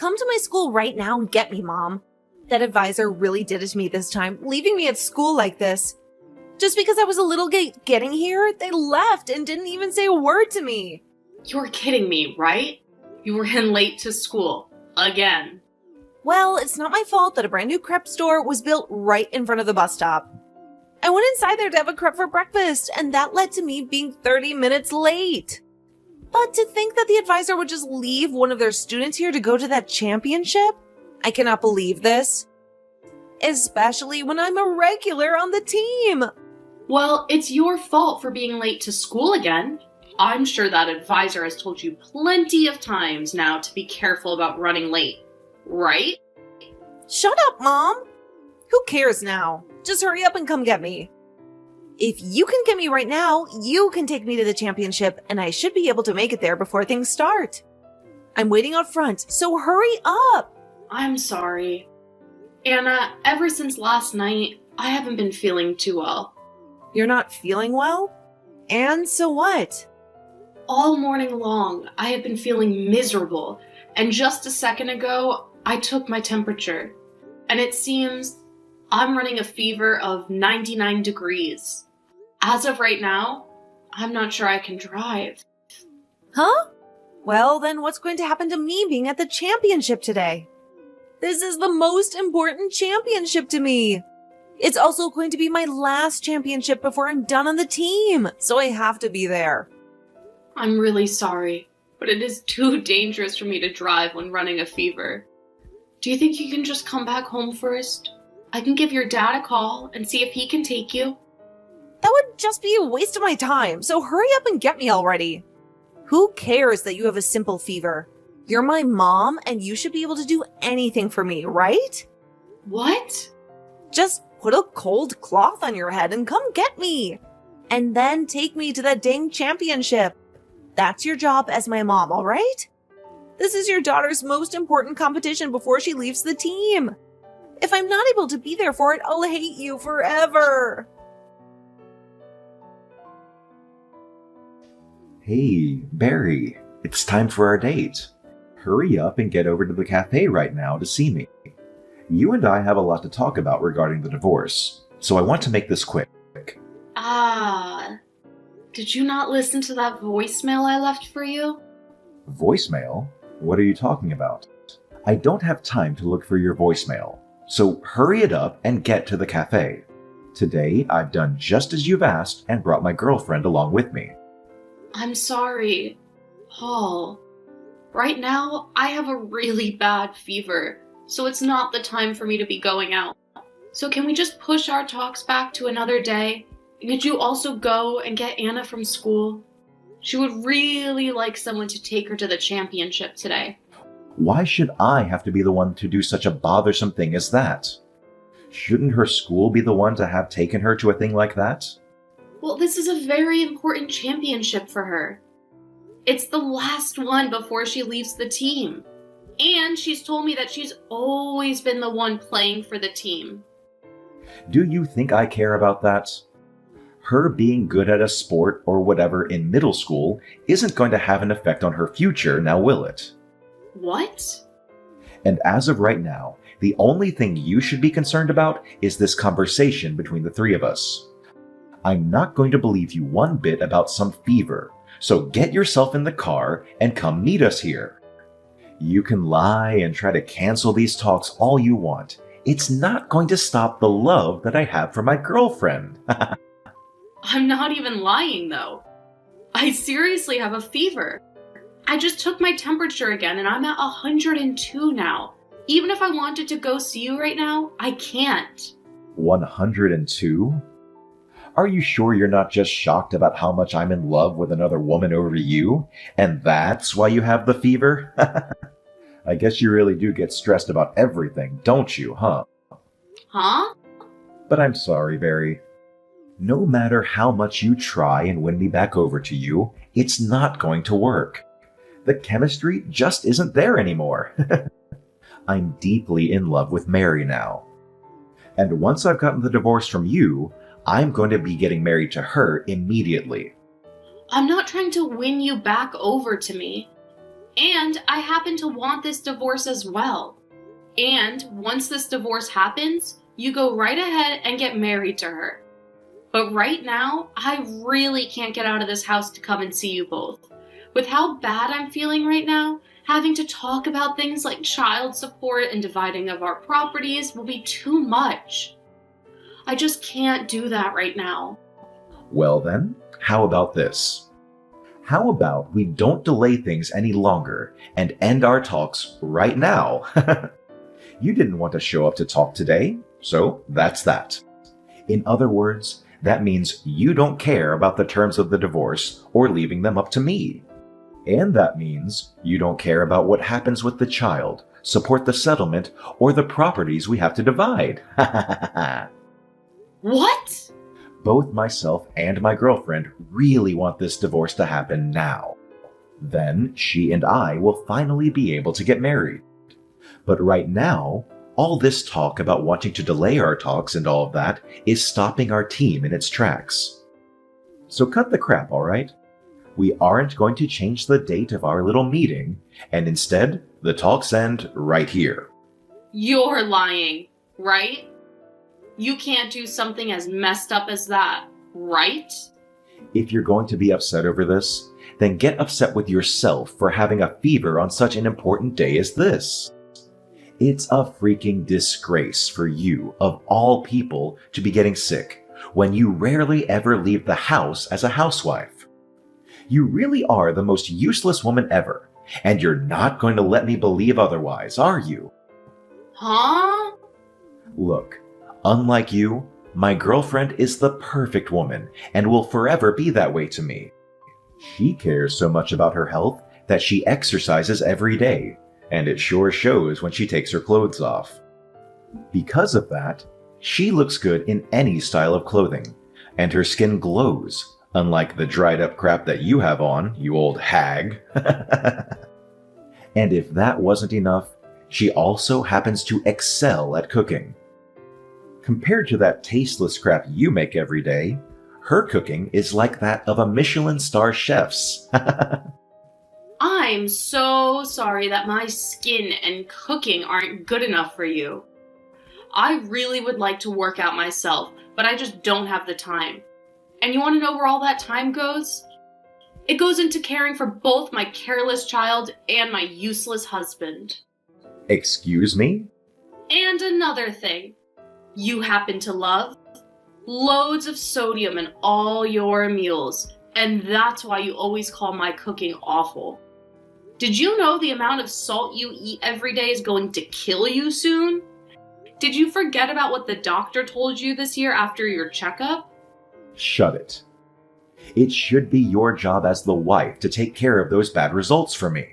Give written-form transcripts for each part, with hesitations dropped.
Come to my school right now and get me, Mom. That advisor really did it to me this time, leaving me at school like this. Just because I was a little getting here, they left and didn't even say a word to me. You're kidding me, right? You were in late to school. Again. Well, it's not my fault that a brand new crepe store was built right in front of the bus stop. I went inside there to have a crepe for breakfast, and that led to me being 30 minutes late. But to think that the advisor would just leave one of their students here to go to that championship? I cannot believe this. Especially when I'm a regular on the team. Well, it's your fault for being late to school again. I'm sure that advisor has told you plenty of times now to be careful about running late, right? Shut up, Mom! Who cares now? Just hurry up and come get me. If you can get me right now, you can take me to the championship, and I should be able to make it there before things start. I'm waiting out front, so hurry up! I'm sorry. Anna, ever since last night, I haven't been feeling too well. You're not feeling well? And so what? All morning long, I have been feeling miserable, and just a second ago, I took my temperature, and it seems I'm running a fever of 99 degrees. As of right now, I'm not sure I can drive. Huh? Well, then what's going to happen to me being at the championship today? This is the most important championship to me. It's also going to be my last championship before I'm done on the team, so I have to be there. I'm really sorry, but it is too dangerous for me to drive when running a fever. Do you think you can just come back home first? I can give your dad a call and see if he can take you. That would just be a waste of my time, so hurry up and get me already. Who cares that you have a simple fever? You're my mom, and you should be able to do anything for me, right? What? Just put a cold cloth on your head and come get me. And then take me to that dang championship. That's your job as my mom, all right? This is your daughter's most important competition before she leaves the team. If I'm not able to be there for it, I'll hate you forever. Hey, Barry, it's time for our date. Hurry up and get over to the cafe right now to see me. You and I have a lot to talk about regarding the divorce, so I want to make this quick. Did you not listen to that voicemail I left for you? Voicemail? What are you talking about? I don't have time to look for your voicemail, so hurry it up and get to the cafe. Today, I've done just as you've asked and brought my girlfriend along with me. I'm sorry, Paul. Right now, I have a really bad fever, so it's not the time for me to be going out. So can we just push our talks back to another day? And could you also go and get Anna from school? She would really like someone to take her to the championship today. Why should I have to be the one to do such a bothersome thing as that? Shouldn't her school be the one to have taken her to a thing like that? Well, this is a very important championship for her. It's the last one before she leaves the team. And she's told me that she's always been the one playing for the team. Do you think I care about that? Her being good at a sport or whatever in middle school isn't going to have an effect on her future, now will it? What? And as of right now, the only thing you should be concerned about is this conversation between the three of us. I'm not going to believe you one bit about some fever, so get yourself in the car and come meet us here. You can lie and try to cancel these talks all you want. It's not going to stop the love that I have for my girlfriend. I'm not even lying, though. I seriously have a fever. I just took my temperature again and I'm at 102 now. Even if I wanted to go see you right now, I can't. 102? Are you sure you're not just shocked about how much I'm in love with another woman over you? And that's why you have the fever? I guess you really do get stressed about everything, don't you, huh? Huh? But I'm sorry, Barry. No matter how much you try and win me back over to you, it's not going to work. The chemistry just isn't there anymore. I'm deeply in love with Mary now. And once I've gotten the divorce from you, I'm going to be getting married to her immediately. I'm not trying to win you back over to me. And I happen to want this divorce as well. And once this divorce happens, you go right ahead and get married to her. But right now, I really can't get out of this house to come and see you both. With how bad I'm feeling right now, having to talk about things like child support and dividing of our properties will be too much. I just can't do that right now. Well then, how about this? How about we don't delay things any longer and end our talks right now? You didn't want to show up to talk today, so that's that. In other words, that means you don't care about the terms of the divorce or leaving them up to me. And that means you don't care about what happens with the child, support the settlement, or the properties we have to divide. What? Both myself and my girlfriend really want this divorce to happen now. Then she and I will finally be able to get married. But right now, all this talk about wanting to delay our talks and all of that is stopping our team in its tracks. So cut the crap, all right? We aren't going to change the date of our little meeting, and instead, the talks end right here. You're lying, right? You can't do something as messed up as that, right? If you're going to be upset over this, then get upset with yourself for having a fever on such an important day as this. It's a freaking disgrace for you, of all people, to be getting sick when you rarely ever leave the house as a housewife. You really are the most useless woman ever, and you're not going to let me believe otherwise, are you? Huh? Look, unlike you, my girlfriend is the perfect woman and will forever be that way to me. She cares so much about her health that she exercises every day, and it sure shows when she takes her clothes off. Because of that, she looks good in any style of clothing, and her skin glows, unlike the dried up crap that you have on, you old hag. And if that wasn't enough, she also happens to excel at cooking. Compared to that tasteless crap you make every day, her cooking is like that of a Michelin star chef's. I'm so sorry that my skin and cooking aren't good enough for you. I really would like to work out myself, but I just don't have the time. And you want to know where all that time goes? It goes into caring for both my careless child and my useless husband. Excuse me? And another thing. You happen to love loads of sodium in all your meals, and that's why you always call my cooking awful. Did you know the amount of salt you eat every day is going to kill you soon? Did you forget about what the doctor told you this year after your checkup? Shut it. It should be your job as the wife to take care of those bad results for me.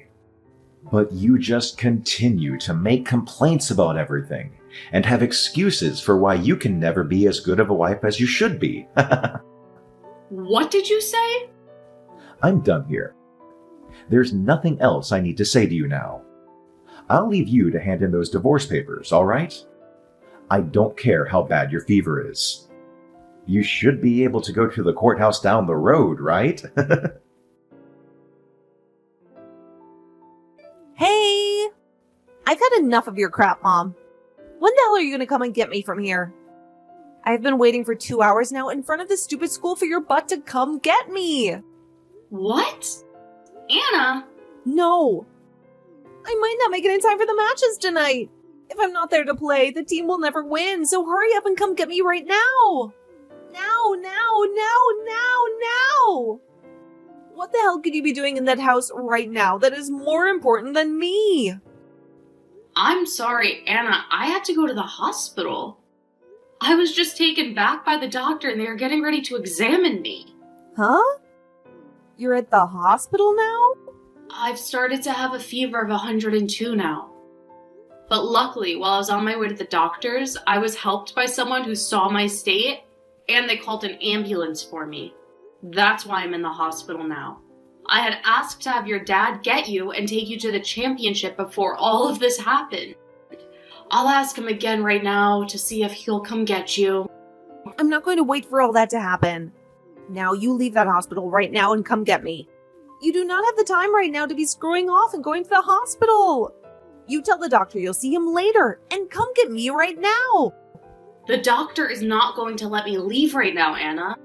But you just continue to make complaints about everything and have excuses for why you can never be as good of a wife as you should be. What did you say? I'm done here. There's nothing else I need to say to you now. I'll leave you to hand in those divorce papers, all right? I don't care how bad your fever is. You should be able to go to the courthouse down the road, right? Hey! I've had enough of your crap, Mom. When the hell are you gonna come and get me from here? I've been waiting for 2 hours now in front of the stupid school for your butt to come get me! What? Anna? No! I might not make it in time for the matches tonight! If I'm not there to play, the team will never win, so hurry up and come get me right now! Now! What the hell could you be doing in that house right now that is more important than me? I'm sorry, Anna. I had to go to the hospital. I was just taken back by the doctor and they were getting ready to examine me. Huh? You're at the hospital now? I've started to have a fever of 102 now. But luckily, while I was on my way to the doctor's, I was helped by someone who saw my state and they called an ambulance for me. That's why I'm in the hospital now. I had asked to have your dad get you and take you to the championship before all of this happened. I'll ask him again right now to see if he'll come get you. I'm not going to wait for all that to happen. Now you leave that hospital right now and come get me. You do not have the time right now to be screwing off and going to the hospital. You tell the doctor you'll see him later and come get me right now. The doctor is not going to let me leave right now, Anna.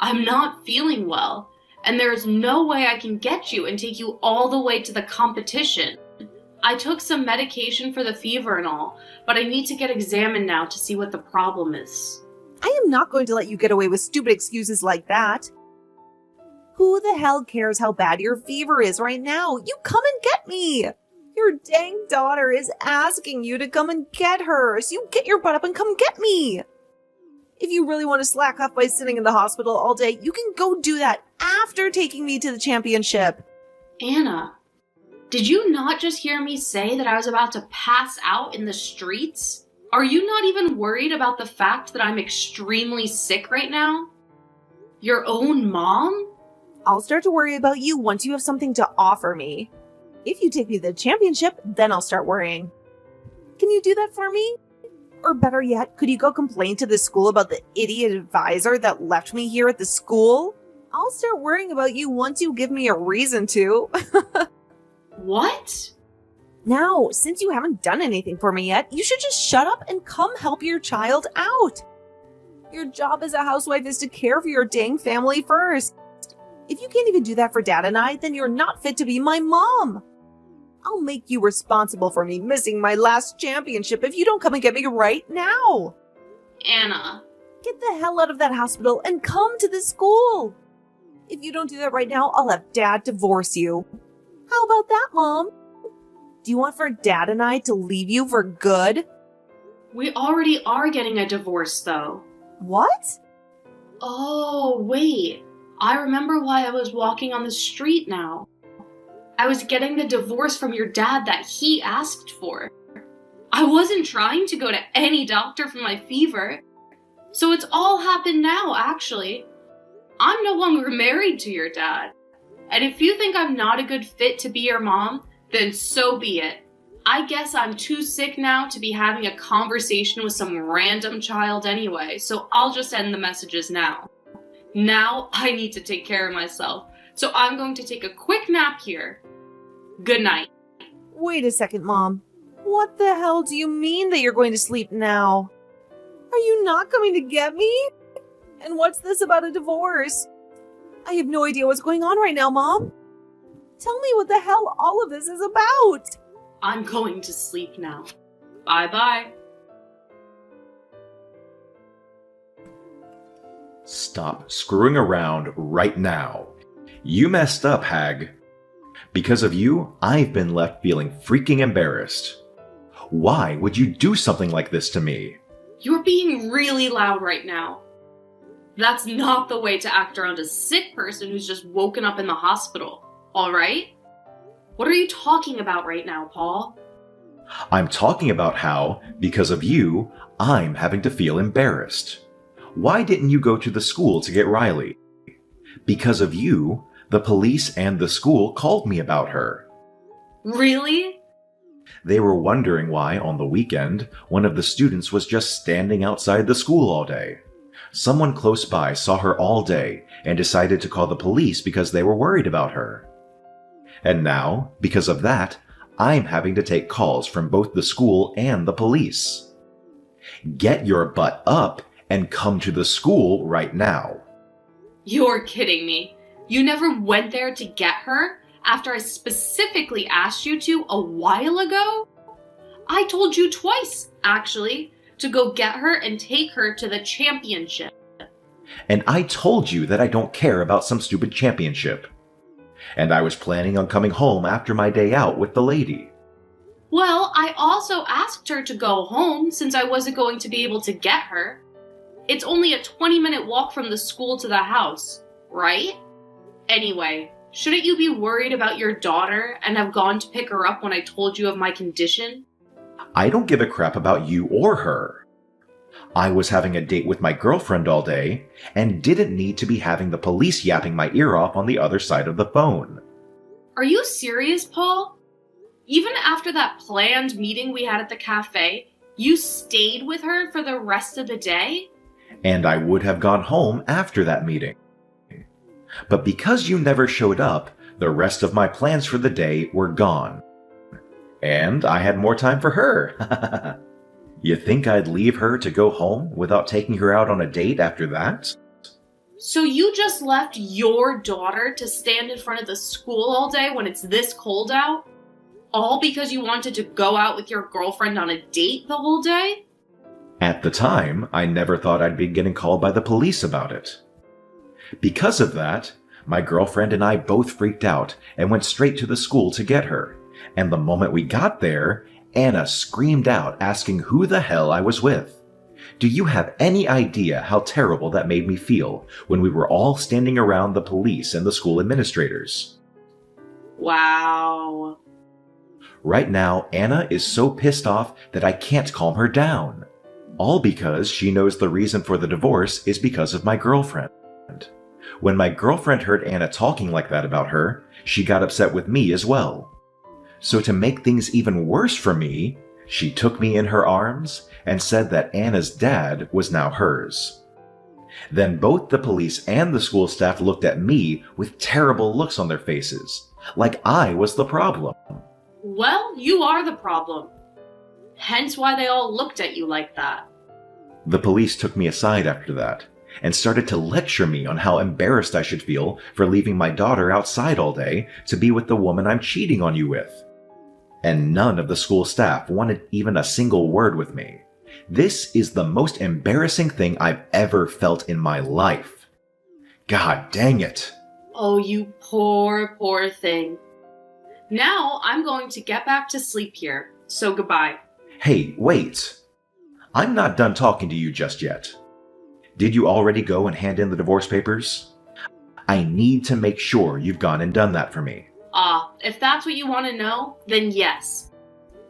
I'm not feeling well, and there is no way I can get you and take you all the way to the competition. I took some medication for the fever and all, but I need to get examined now to see what the problem is. I am not going to let you get away with stupid excuses like that. Who the hell cares how bad your fever is right now? You come and get me! Your dang daughter is asking you to come and get her, so you get your butt up and come get me! If you really want to slack off by sitting in the hospital all day, you can go do that after taking me to the championship. Anna, did you not just hear me say that I was about to pass out in the streets? Are you not even worried about the fact that I'm extremely sick right now? Your own mom? I'll start to worry about you once you have something to offer me. If you take me to the championship, then I'll start worrying. Can you do that for me? Or better yet, could you go complain to the school about the idiot advisor that left me here at the school? I'll start worrying about you once you give me a reason to. What? Now, since you haven't done anything for me yet, you should just shut up and come help your child out. Your job as a housewife is to care for your dang family first. If you can't even do that for Dad and I, then you're not fit to be my mom. I'll make you responsible for me missing my last championship if you don't come and get me right now. Anna. Get the hell out of that hospital and come to the school. If you don't do that right now, I'll have Dad divorce you. How about that, Mom? Do you want for Dad and I to leave you for good? We already are getting a divorce, though. What? Oh, wait. I remember why I was walking on the street now. I was getting the divorce from your dad that he asked for. I wasn't trying to go to any doctor for my fever. So it's all happened now, actually. I'm no longer married to your dad. And if you think I'm not a good fit to be your mom, then so be it. I guess I'm too sick now to be having a conversation with some random child anyway, so I'll just end the messages now. Now I need to take care of myself, so I'm going to take a quick nap here. Good night. Wait a second, Mom. What the hell do you mean that you're going to sleep now? Are you not coming to get me? And what's this about a divorce? I have no idea what's going on right now, Mom. Tell me what the hell all of this is about. I'm going to sleep now. Bye-bye. Stop screwing around right now. You messed up, Hag. Because of you, I've been left feeling freaking embarrassed. Why would you do something like this to me? You're being really loud right now. That's not the way to act around a sick person who's just woken up in the hospital, alright? What are you talking about right now, Paul? I'm talking about how, because of you, I'm having to feel embarrassed. Why didn't you go to the school to get Riley? Because of you, the police and the school called me about her. Really? They were wondering why, on the weekend, one of the students was just standing outside the school all day. Someone close by saw her all day and decided to call the police because they were worried about her. And now, because of that, I'm having to take calls from both the school and the police. Get your butt up and come to the school right now. You're kidding me. You never went there to get her after I specifically asked you to a while ago? I told you twice, actually, to go get her and take her to the championship. And I told you that I don't care about some stupid championship. And I was planning on coming home after my day out with the lady. Well, I also asked her to go home since I wasn't going to be able to get her. It's only a 20-minute walk from the school to the house, right? Anyway, shouldn't you be worried about your daughter and have gone to pick her up when I told you of my condition? I don't give a crap about you or her. I was having a date with my girlfriend all day and didn't need to be having the police yapping my ear off on the other side of the phone. Are you serious, Paul? Even after that planned meeting we had at the cafe, you stayed with her for the rest of the day? And I would have gone home after that meeting. But because you never showed up, the rest of my plans for the day were gone. And I had more time for her. You think I'd leave her to go home without taking her out on a date after that? So you just left your daughter to stand in front of the school all day when it's this cold out? All because you wanted to go out with your girlfriend on a date the whole day? At the time, I never thought I'd be getting called by the police about it. Because of that, my girlfriend and I both freaked out and went straight to the school to get her. And the moment we got there, Anna screamed out asking who the hell I was with. Do you have any idea how terrible that made me feel when we were all standing around the police and the school administrators? Wow. Right now, Anna is so pissed off that I can't calm her down. All because she knows the reason for the divorce is because of my girlfriend. When my girlfriend heard Anna talking like that about her, she got upset with me as well. So to make things even worse for me, she took me in her arms and said that Anna's dad was now hers. Then both the police and the school staff looked at me with terrible looks on their faces, like I was the problem. Well, you are the problem. Hence why they all looked at you like that. The police took me aside after that and started to lecture me on how embarrassed I should feel for leaving my daughter outside all day to be with the woman I'm cheating on you with. And none of the school staff wanted even a single word with me. This is the most embarrassing thing I've ever felt in my life. God dang it. Oh, you poor, poor thing. Now I'm going to get back to sleep here, so goodbye. Hey, wait. I'm not done talking to you just yet. Did you already go and hand in the divorce papers? I need to make sure you've gone and done that for me. If that's what you want to know, then yes.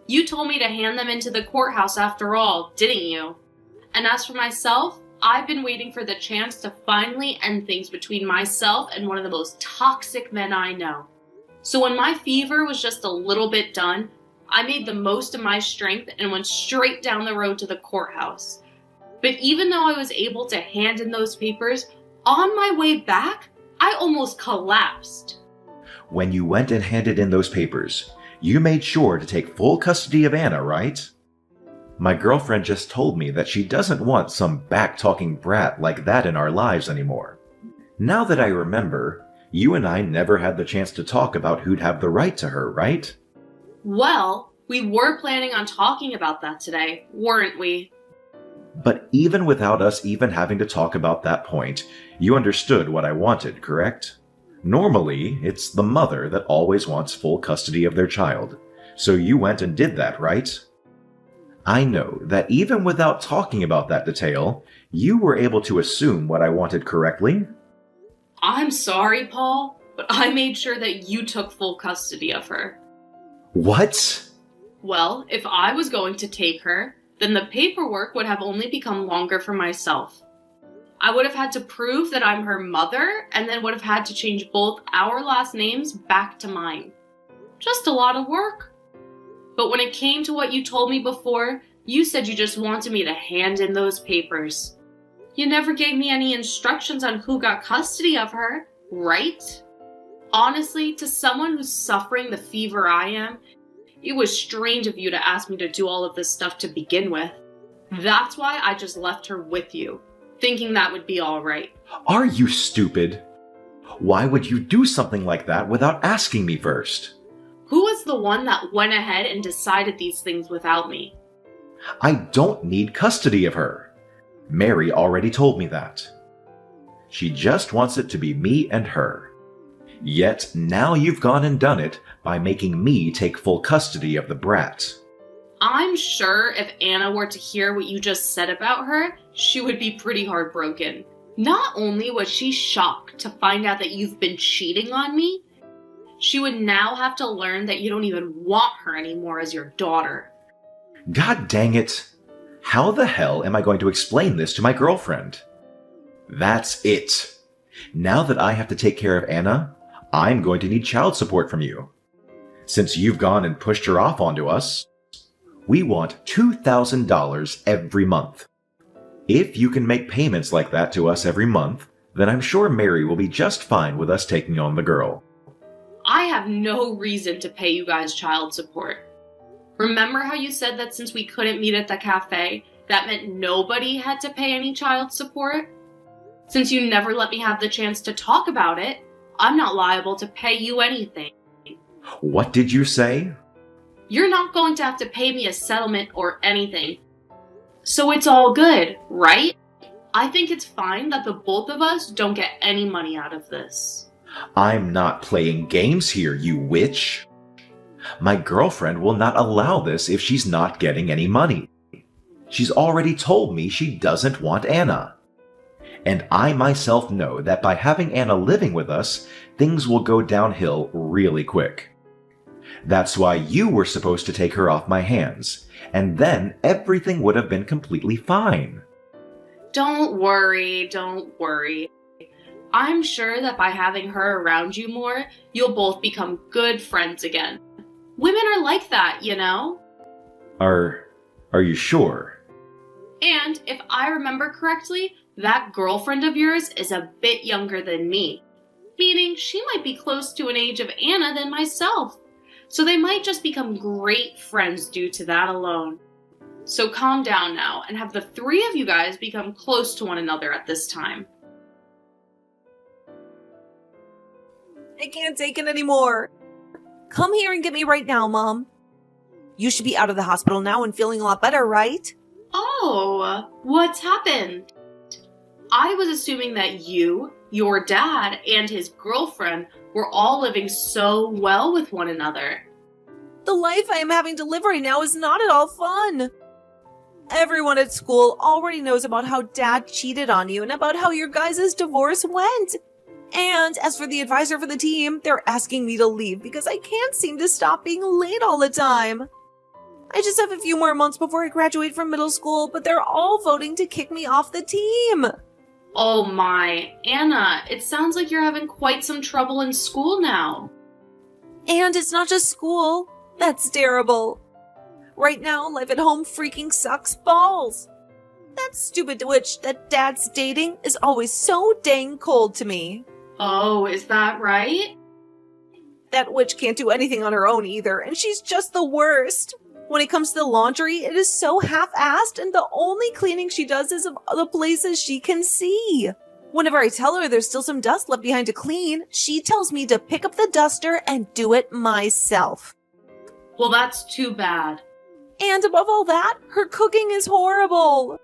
You told me to hand them into the courthouse after all, didn't you? And as for myself, I've been waiting for the chance to finally end things between myself and one of the most toxic men I know. So when my fever was just a little bit done, I made the most of my strength and went straight down the road to the courthouse. But even though I was able to hand in those papers, on my way back, I almost collapsed. When you went and handed in those papers, you made sure to take full custody of Anna, right? My girlfriend just told me that she doesn't want some back-talking brat like that in our lives anymore. Now that I remember, you and I never had the chance to talk about who'd have the right to her, right? Well, we were planning on talking about that today, weren't we? But even without us even having to talk about that point, you understood what I wanted, correct? Normally, it's the mother that always wants full custody of their child, so you went and did that, right? I know that even without talking about that detail, you were able to assume what I wanted correctly. I'm sorry, Paul, but I made sure that you took full custody of her. What? Well, if I was going to take her, then the paperwork would have only become longer for myself. I would have had to prove that I'm her mother, and then would have had to change both our last names back to mine. Just a lot of work. But when it came to what you told me before, you said you just wanted me to hand in those papers. You never gave me any instructions on who got custody of her, right? Honestly, to someone who's suffering the fever I am, it was strange of you to ask me to do all of this stuff to begin with. That's why I just left her with you, thinking that would be all right. Are you stupid? Why would you do something like that without asking me first? Who was the one that went ahead and decided these things without me? I don't need custody of her. Mary already told me that. She just wants it to be me and her. Yet now you've gone and done it by making me take full custody of the brat. I'm sure if Anna were to hear what you just said about her, she would be pretty heartbroken. Not only was she shocked to find out that you've been cheating on me, she would now have to learn that you don't even want her anymore as your daughter. God dang it! How the hell am I going to explain this to my girlfriend? That's it. Now that I have to take care of Anna, I'm going to need child support from you. Since you've gone and pushed her off onto us, we want $2,000 every month. If you can make payments like that to us every month, then I'm sure Mary will be just fine with us taking on the girl. I have no reason to pay you guys child support. Remember how you said that since we couldn't meet at the cafe, that meant nobody had to pay any child support? Since you never let me have the chance to talk about it, I'm not liable to pay you anything. What did you say? You're not going to have to pay me a settlement or anything. So it's all good, right? I think it's fine that the both of us don't get any money out of this. I'm not playing games here, you witch. My girlfriend will not allow this if she's not getting any money. She's already told me she doesn't want Anna. And I myself know that by having Anna living with us, things will go downhill really quick. That's why you were supposed to take her off my hands, and then everything would have been completely fine. Don't worry. I'm sure that by having her around you more, you'll both become good friends again. Women are like that, you know? Are you sure? And if I remember correctly, that girlfriend of yours is a bit younger than me. Meaning she might be close to an age of Anna than myself. So they might just become great friends due to that alone. So calm down now and have the three of you guys become close to one another at this time. I can't take it anymore. Come here and get me right now, Mom. You should be out of the hospital now and feeling a lot better, right? Oh, what's happened? I was assuming that you, your dad, and his girlfriend were all living so well with one another. The life I am having to live right now is not at all fun. Everyone at school already knows about how Dad cheated on you and about how your guys' divorce went. And as for the advisor for the team, they're asking me to leave because I can't seem to stop being late all the time. I just have a few more months before I graduate from middle school, but they're all voting to kick me off the team. Oh my, Anna, it sounds like you're having quite some trouble in school now. And it's not just school. That's terrible. Right now, life at home freaking sucks balls. That stupid witch that Dad's dating is always so dang cold to me. Oh, is that right? That witch can't do anything on her own either, and she's just the worst. When it comes to the laundry, it is so half-assed, and the only cleaning she does is of the places she can see. Whenever I tell her there's still some dust left behind to clean, she tells me to pick up the duster and do it myself. Well, that's too bad. And above all that, her cooking is horrible.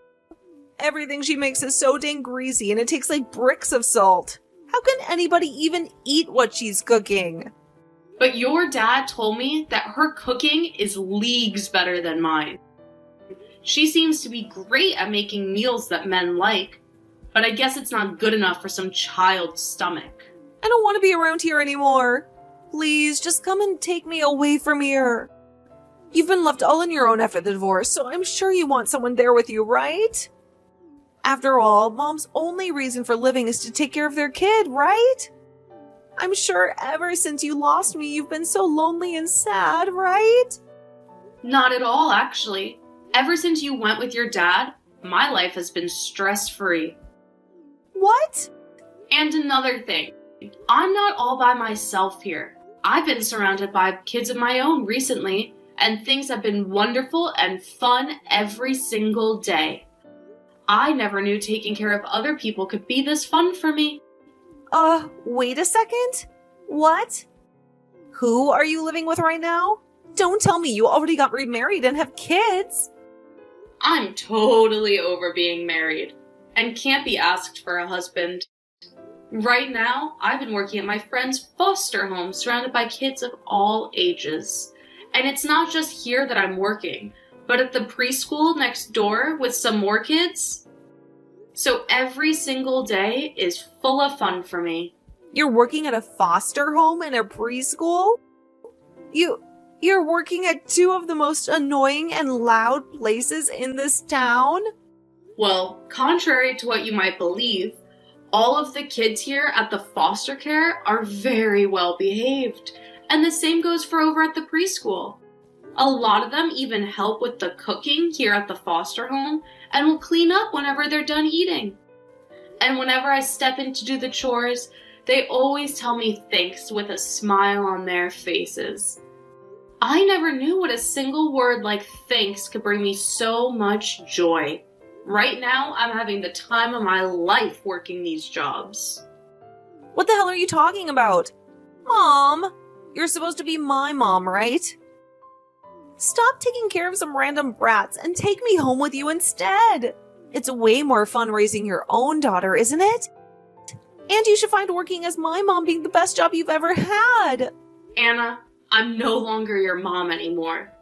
Everything she makes is so dang greasy, and it takes like bricks of salt. How can anybody even eat what she's cooking? But your dad told me that her cooking is leagues better than mine. She seems to be great at making meals that men like, but I guess it's not good enough for some child's stomach. I don't want to be around here anymore. Please, just come and take me away from here. You've been left all on your own after the divorce, so I'm sure you want someone there with you, right? After all, Mom's only reason for living is to take care of their kid, right? I'm sure ever since you lost me, you've been so lonely and sad, right? Not at all, actually. Ever since you went with your dad, my life has been stress-free. What? And another thing, I'm not all by myself here. I've been surrounded by kids of my own recently, and things have been wonderful and fun every single day. I never knew taking care of other people could be this fun for me. Wait a second? What? Who are you living with right now? Don't tell me you already got remarried and have kids. I'm totally over being married and can't be asked for a husband. Right now, I've been working at my friend's foster home surrounded by kids of all ages. And it's not just here that I'm working, but at the preschool next door with some more kids. So every single day is full of fun for me. You're working at a foster home and a preschool? You're working at two of the most annoying and loud places in this town? Well, contrary to what you might believe, all of the kids here at the foster care are very well behaved, and the same goes for over at the preschool. A lot of them even help with the cooking here at the foster home and will clean up whenever they're done eating. And whenever I step in to do the chores, They always tell me thanks with a smile on their faces. I never knew what a single word like thanks could bring me so much joy. Right now, I'm having the time of my life working these jobs. What the hell are you talking about? Mom, you're supposed to be my mom, right? Stop taking care of some random brats and take me home with you instead. It's way more fun raising your own daughter, isn't it? And you should find working as my mom being the best job you've ever had. Anna, I'm no longer your mom anymore.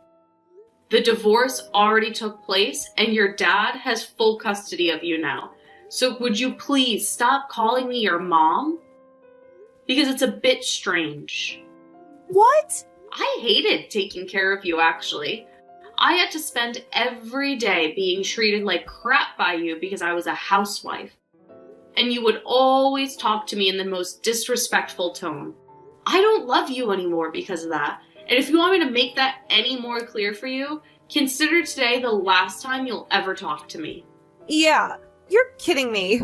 The divorce already took place and your dad has full custody of you now. So would you please stop calling me your mom? Because it's a bit strange. What? I hated taking care of you, actually. I had to spend every day being treated like crap by you because I was a housewife. And you would always talk to me in the most disrespectful tone. I don't love you anymore because of that. And if you want me to make that any more clear for you, consider today the last time you'll ever talk to me. Yeah, you're kidding me.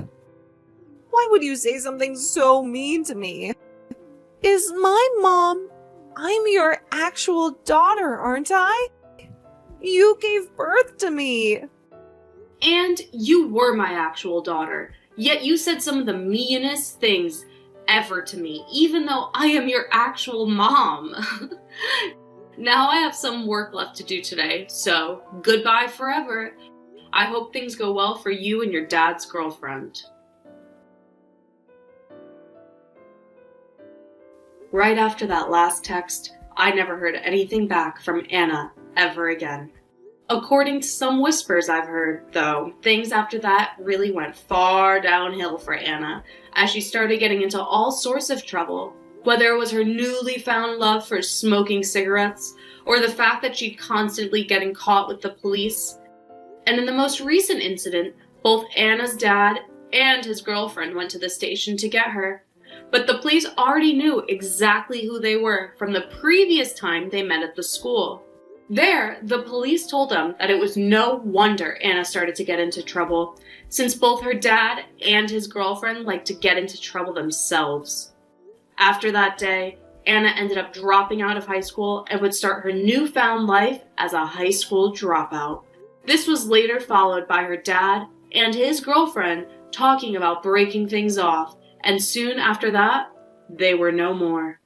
Why would you say something so mean to me? Is my mom... I'm your actual daughter, aren't I? You gave birth to me. And you were my actual daughter. Yet you said some of the meanest things ever to me, even though I am your actual mom. Now I have some work left to do today, so goodbye forever. I hope things go well for you and your dad's girlfriend. Right after that last text, I never heard anything back from Anna ever again. According to some whispers I've heard, though, things after that really went far downhill for Anna, as she started getting into all sorts of trouble. Whether it was her newly found love for smoking cigarettes, or the fact that she'd constantly getting caught with the police. And in the most recent incident, both Anna's dad and his girlfriend went to the station to get her. But the police already knew exactly who they were from the previous time they met at the school. There, the police told them that it was no wonder Anna started to get into trouble, since both her dad and his girlfriend liked to get into trouble themselves. After that day, Anna ended up dropping out of high school and would start her newfound life as a high school dropout. This was later followed by her dad and his girlfriend talking about breaking things off, and soon after that, they were no more.